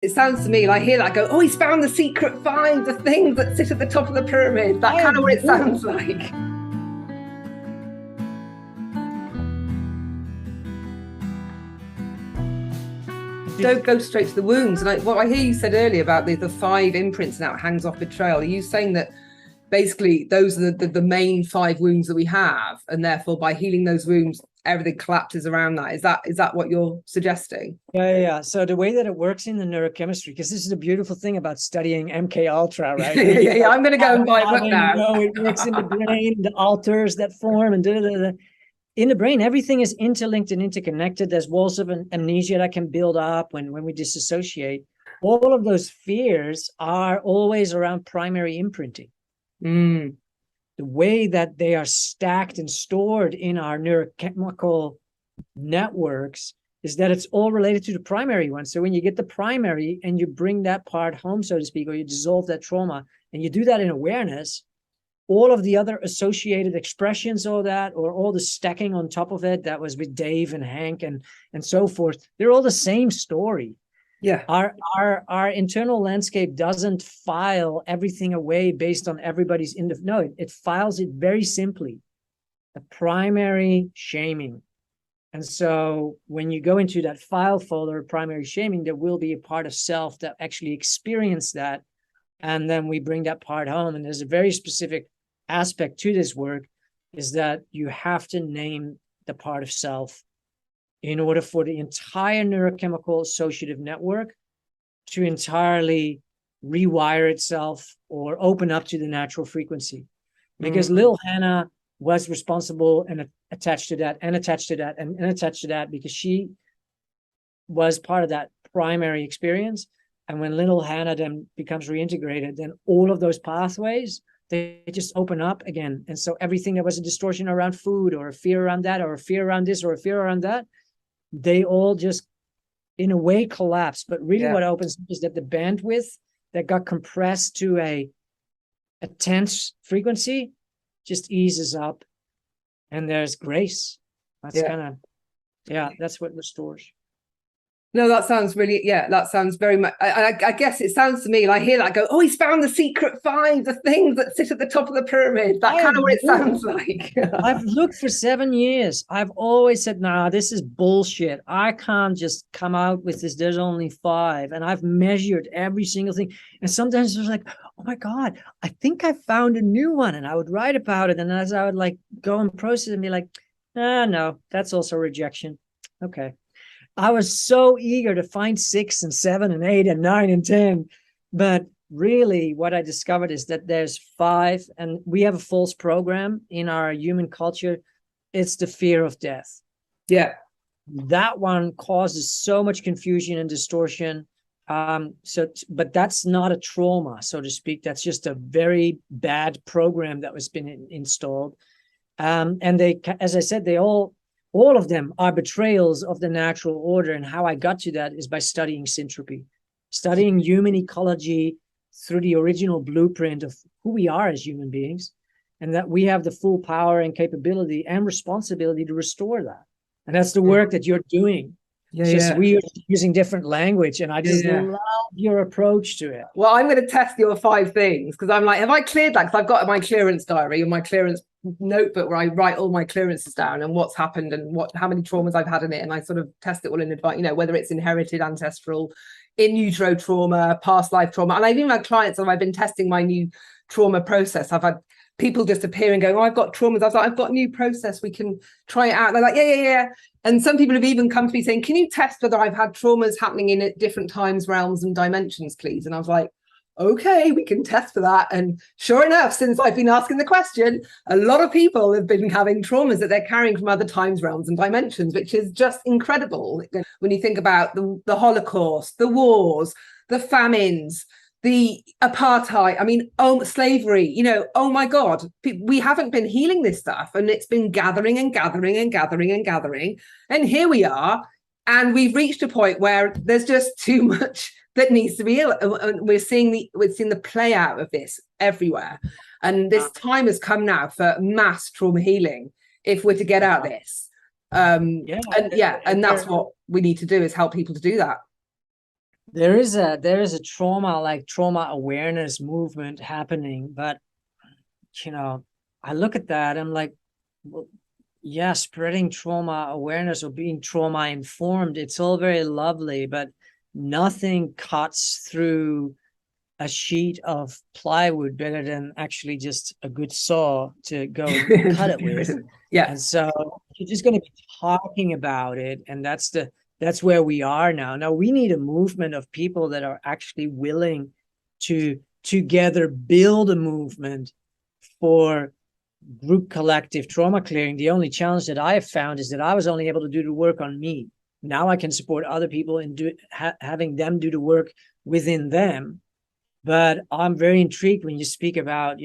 It sounds to me like I hear that go, oh, he's found the secret five, the things that sit at the top of the pyramid. That kind of what it sounds like. Don't go straight to the wounds. And what I hear you said earlier about the five imprints now it hangs off betrayal. Are you saying that basically those are the main five wounds that we have, and therefore by healing those wounds, everything collapses around that? Is that what you're suggesting? Yeah. So the way that it works in the neurochemistry, because this is the beautiful thing about studying MK Ultra, right? Yeah. I'm going to go and buy a book now. It works in the brain, the alters that form, and in the brain, everything is interlinked and interconnected. There's walls of amnesia that can build up when we disassociate. All of those fears are always around primary imprinting. The way that they are stacked and stored in our neurochemical networks is that it's all related to the primary one. So when you get the primary and you bring that part home, so to speak, or you dissolve that trauma, and you do that in awareness, all of the other associated expressions of that, or all the stacking on top of it, that was with Dave and Hank and so forth, they're all the same story. Yeah. Our internal landscape doesn't file everything away based on everybody's it files it very simply. The primary shaming. And so when you go into that file folder, primary shaming, there will be a part of self that actually experienced that. And then we bring that part home. And there's a very specific aspect to this work, is that you have to name the part of self in order for the entire neurochemical associative network to entirely rewire itself or open up to the natural frequency. Because little Hannah was responsible and attached to that and attached to that and attached to that, because she was part of that primary experience. And when little Hannah then becomes reintegrated, then all of those pathways, they just open up again. And so everything that was a distortion around food, or a fear around that, or a fear around this, or a fear around that, they all just, in a way, collapse. But really what opens is that the bandwidth that got compressed to a tense frequency just eases up, and there's grace. That's that's what restores. No, that sounds really, that sounds very much, I guess it sounds to me like I hear that go, oh, he's found the secret five, the things that sit at the top of the pyramid. That kind of what it sounds like. I've looked for 7 years. I've always said, nah, this is bullshit. I can't just come out with this. There's only five. And I've measured every single thing. And sometimes it was like, oh my God, I think I found a new one. And I would write about it. And as I would go and process and be like, no, that's also rejection. Okay. I was so eager to find 6 and 7 and 8 and 9 and 10. But really what I discovered is that there's 5, and we have a false program in our human culture. It's the fear of death. Yeah. That one causes so much confusion and distortion. But that's not a trauma, so to speak. That's just a very bad program that was been installed. And they, as I said, all of them are betrayals of the natural order. And how I got to that is by studying Syntropy, studying human ecology through the original blueprint of who we are as human beings, and that we have the full power and capability and responsibility to restore that. And that's the work that you're doing. We are using different language, and I just love your approach to it. Well, I'm going to test your 5 things, because I'm like, have I cleared that? Because I've got my clearance diary and my clearance notebook where I write all my clearances down and what's happened and how many traumas I've had in it, and I sort of test it all in advance, whether it's inherited, ancestral, in utero trauma, past life trauma. And I've even had clients, and I've been testing my new trauma process. I've had people just appear and going, oh, I've got traumas. I was like, I've got a new process, we can try it out. And they're like, yeah. And some people have even come to me saying, can you test whether I've had traumas happening in at different times, realms and dimensions, please? And I was like, okay, we can test for that. And sure enough, since I've been asking the question, a lot of people have been having traumas that they're carrying from other times, realms and dimensions, which is just incredible. When you think about the Holocaust, the wars, the famines, the apartheid, slavery, oh my God, we haven't been healing this stuff, and it's been gathering and gathering and gathering and gathering. And here we are, and we've reached a point where there's just too much that needs to be healed. And we're seeing the play out of this everywhere. And this time has come now for mass trauma healing, if we're to get out of this. And that's what we need to do, is help people to do that. There is a trauma, like trauma awareness movement happening, but you know, I look at that, I'm like, well, yeah, spreading trauma awareness or being trauma informed, it's all very lovely, but nothing cuts through a sheet of plywood better than actually just a good saw to go and cut it with. Yeah. And so you're just going to be talking about it, and that's where we are now. Now we need a movement of people that are actually willing to together build a movement for group collective trauma clearing. The only challenge that I have found is that I was only able to do the work on me. Now I can support other people in having them do the work within them. But I'm very intrigued when you speak about,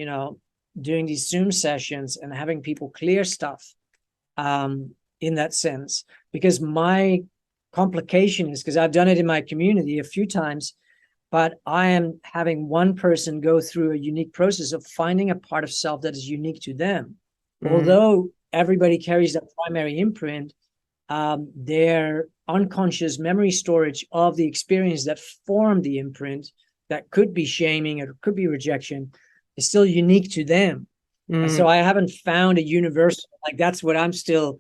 doing these Zoom sessions and having people clear stuff in that sense. Because my complication is, because I've done it in my community a few times, but I am having one person go through a unique process of finding a part of self that is unique to them. Although everybody carries that primary imprint, their unconscious memory storage of the experience that formed the imprint, that could be shaming, or could be rejection, is still unique to them. And so I haven't found a universal, like that's what I'm still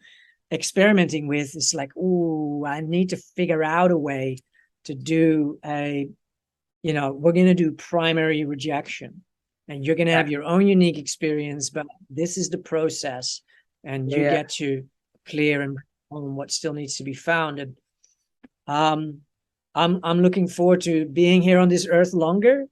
experimenting with. It's like, oh, I need to figure out a way to do we're going to do primary rejection, and you're going to have your own unique experience, but this is the process, and you get to clear and on what still needs to be found. And I'm looking forward to being here on this earth longer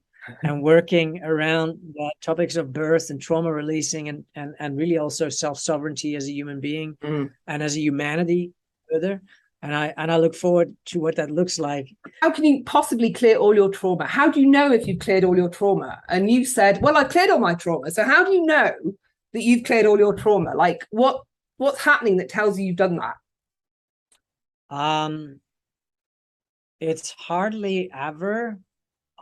and working around the topics of birth and trauma releasing, and really also self-sovereignty as a human being and as a humanity further. And I look forward to what that looks like. How can you possibly clear all your trauma? How do you know if you've cleared all your trauma? And you said, well, I cleared all my trauma. So how do you know that you've cleared all your trauma? Like what's happening that tells you you've done that? It's hardly ever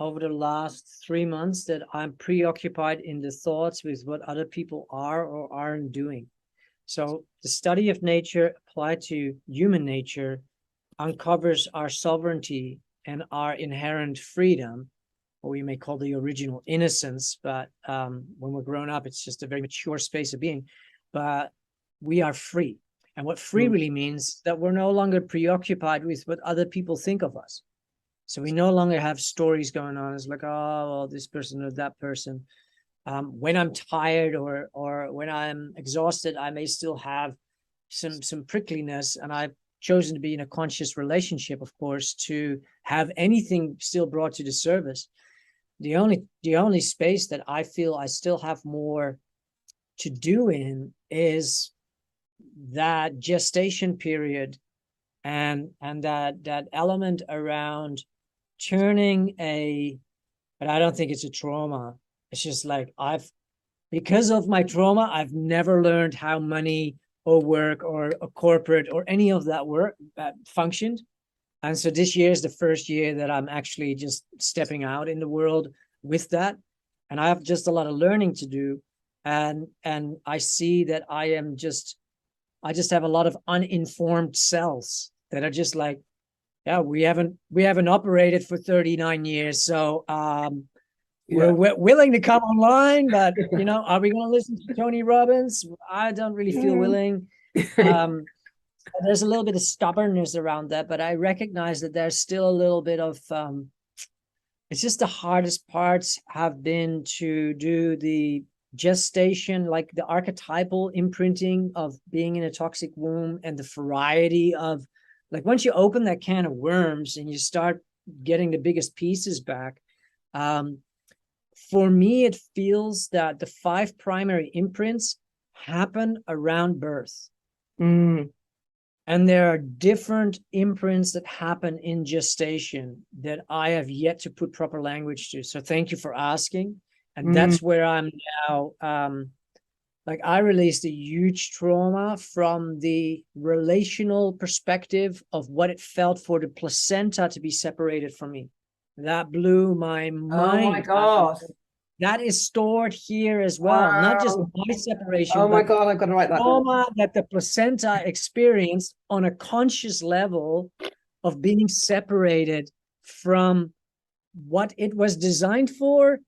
over the last 3 months that I'm preoccupied in the thoughts with what other people are or aren't doing. So the study of nature applied to human nature uncovers our sovereignty and our inherent freedom, or we may call the original innocence, but when we're grown up, it's just a very mature space of being. But we are free. And what free really means that we're no longer preoccupied with what other people think of us. So we no longer have stories going on. It's like, oh, well, this person or that person. When I'm tired or when I'm exhausted, I may still have some prickliness, and I've chosen to be in a conscious relationship, of course, to have anything still brought to the service. The only space that I feel I still have more to do in is that gestation period, and that element around turning but I don't think it's a trauma. It's just like because of my trauma, I've never learned how money or work or a corporate or any of that work that functioned. And so this year is the first year that I'm actually just stepping out in the world with that. And I have just a lot of learning to do. And I see that I just have a lot of uninformed cells that are just like, yeah, we haven't operated for 39 years. So we're willing to come online, but are we going to listen to Tony Robbins? I don't really feel willing. There's a little bit of stubbornness around that, but I recognize that there's still a little bit of it's just the hardest parts have been to do the gestation, like the archetypal imprinting of being in a toxic womb, and the variety of, like, once you open that can of worms and you start getting the biggest pieces back, for me, it feels that the 5 primary imprints happen around birth. And there are different imprints that happen in gestation that I have yet to put proper language to. So thank you for asking. And that's where I'm now. Like, I released a huge trauma from the relational perspective of what it felt for the placenta to be separated from me. That blew my mind. Oh my God. That is stored here as well. Wow. Not just my separation. Oh my God, I've got to write that trauma that the placenta experienced on a conscious level of being separated from what it was designed for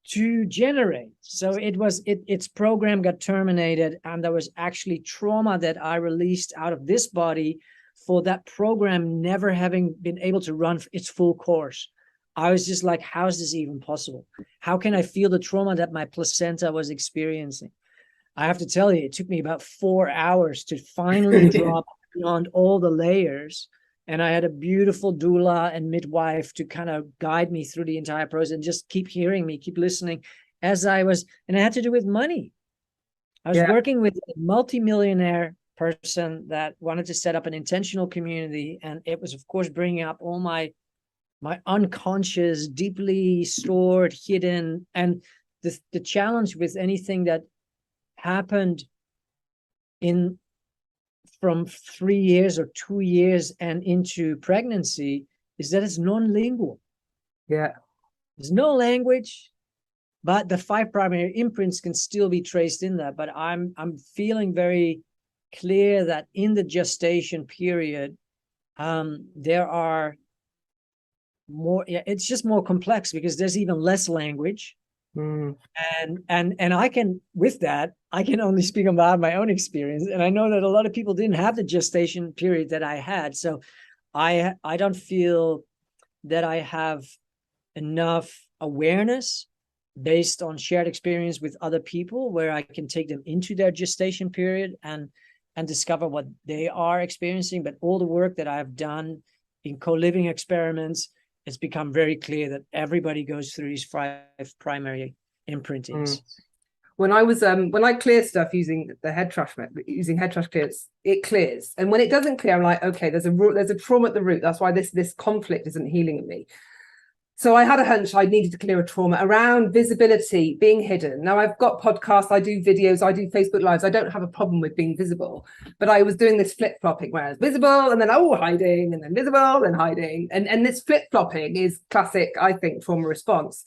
to generate. So its program got terminated, and there was actually trauma that I released out of this body for that program never having been able to run its full course. I was just like, how is this even possible? How can I feel the trauma that my placenta was experiencing? I have to tell you, it took me about 4 hours to finally drop beyond all the layers. And I had a beautiful doula and midwife to kind of guide me through the entire process and just keep hearing me, keep listening as I was, and it had to do with money. I was working with a multimillionaire person that wanted to set up an intentional community. And it was, of course, bringing up all my unconscious, deeply stored, hidden, and the challenge with anything that happened from 3 years or 2 years and into pregnancy is that it's non-lingual. Yeah. There's no language, but the 5 primary imprints can still be traced in that. But I'm feeling very clear that in the gestation period, there are more, it's just more complex because there's even less language. And I can, with that, I can only speak about my own experience. And I know that a lot of people didn't have the gestation period that I had. So I don't feel that I have enough awareness based on shared experience with other people where I can take them into their gestation period and discover what they are experiencing. But all the work that I've done in co-living experiments, it's become very clear that everybody goes through these 5 primary imprintings. When I clear stuff using the head trash clearance, it clears. And when it doesn't clear, I'm like, okay, there's a trauma at the root. That's why this conflict isn't healing in me. So I had a hunch I needed to clear a trauma around visibility, being hidden. Now I've got podcasts, I do videos, I do Facebook Lives. I don't have a problem with being visible, but I was doing this flip-flopping where I was visible and then hiding and then visible and hiding. And this flip-flopping is classic, I think, trauma response.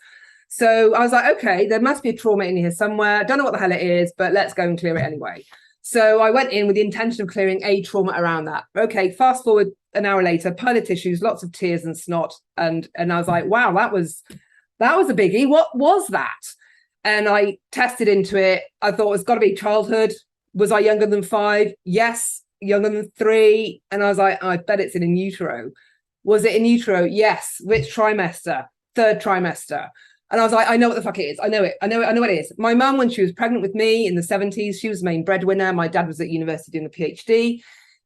So I was like, okay, there must be a trauma in here somewhere. I don't know what the hell it is, but let's go and clear it anyway. So I went in with the intention of clearing a trauma around that. Okay, fast forward an hour later, pile of tissues, lots of tears and snot. And I was like, wow, that was a biggie. What was that? And I tested into it. I thought it's got to be childhood. Was I younger than 5? Yes. Younger than 3? And I was like, I bet it's in utero. Was it in utero? Yes. Which trimester? 3rd trimester. And I was like, I know what the fuck it is. I know it. I know what it is. My mum, when she was pregnant with me in the 70s, she was the main breadwinner. My dad was at university doing a PhD.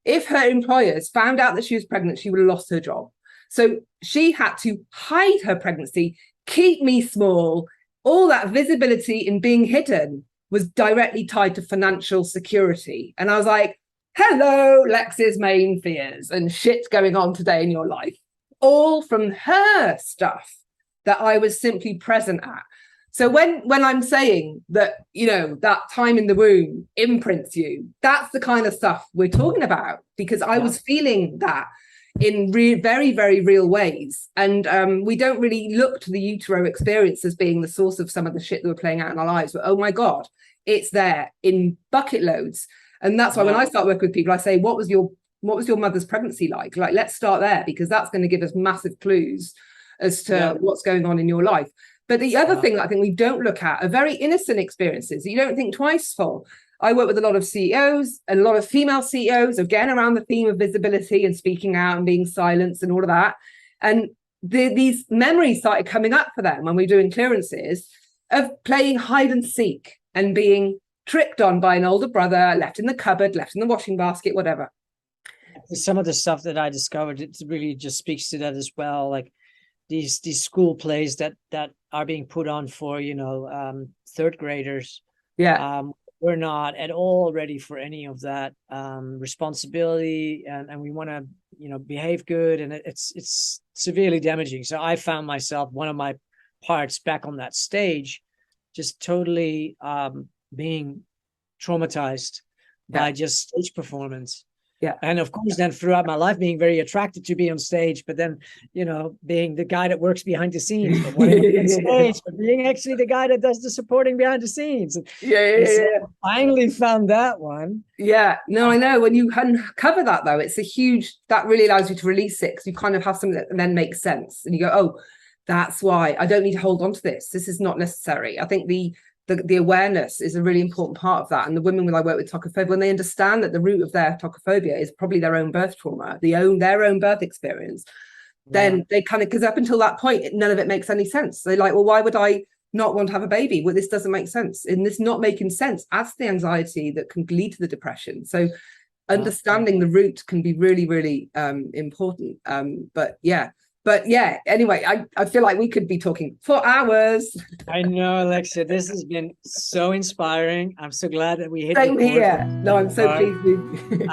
If her employers found out that she was pregnant, she would have lost her job. So she had to hide her pregnancy, keep me small. All that visibility in being hidden was directly tied to financial security. And I was like, hello, Lex's main fears and shit going on today in your life. All from her stuff that I was simply present at. So when I'm saying that, that time in the womb imprints you, that's the kind of stuff we're talking about, because I was feeling that in very, very real ways. And we don't really look to the utero experience as being the source of some of the shit that we're playing out in our lives. But oh my God, it's there in bucket loads. And that's why when I start working with people, I say, what was your mother's pregnancy like? Like, let's start there, because that's going to give us massive clues as to what's going on in your life. But the other thing that I think we don't look at are very innocent experiences that you don't think twice for. I work with a lot of CEOs and a lot of female CEOs, again, around the theme of visibility and speaking out and being silenced and all of that. And these memories started coming up for them when we were doing clearances of playing hide and seek and being tricked on by an older brother, left in the cupboard, left in the washing basket, whatever. Some of the stuff that I discovered, it really just speaks to that as well. Like these school plays that are being put on for, 3rd graders. Yeah. We're not at all ready for any of that responsibility, and we want to, behave good, and it's severely damaging. So I found myself, one of my parts back on that stage, just totally being traumatized by just stage performance. Yeah. And of course, then throughout my life, being very attracted to be on stage, but then, you know, being the guy that works behind the scenes, but wanting to be on stage, but being actually the guy that does the supporting behind the scenes. And so I finally found that one. Yeah, no, I know. When you uncover that, though, it's a huge, that really allows you to release it, because you kind of have something that then makes sense. And you go, oh, that's why I don't need to hold on to this. This is not necessary. I think the awareness is a really important part of that. And the women when I work with tocophobia, when they understand that the root of their tocophobia is probably their own birth trauma, their own birth experience, then they kind of, because up until that point, none of it makes any sense. They're like, well, why would I not want to have a baby? Well, this doesn't make sense. And this not making sense adds the anxiety that can lead to the depression. So understanding the root can be really, really important. But yeah, anyway, I feel like we could be talking for hours. I know, Alexia, this has been so inspiring. I'm so glad that we hit Same here. No, I'm so pleased with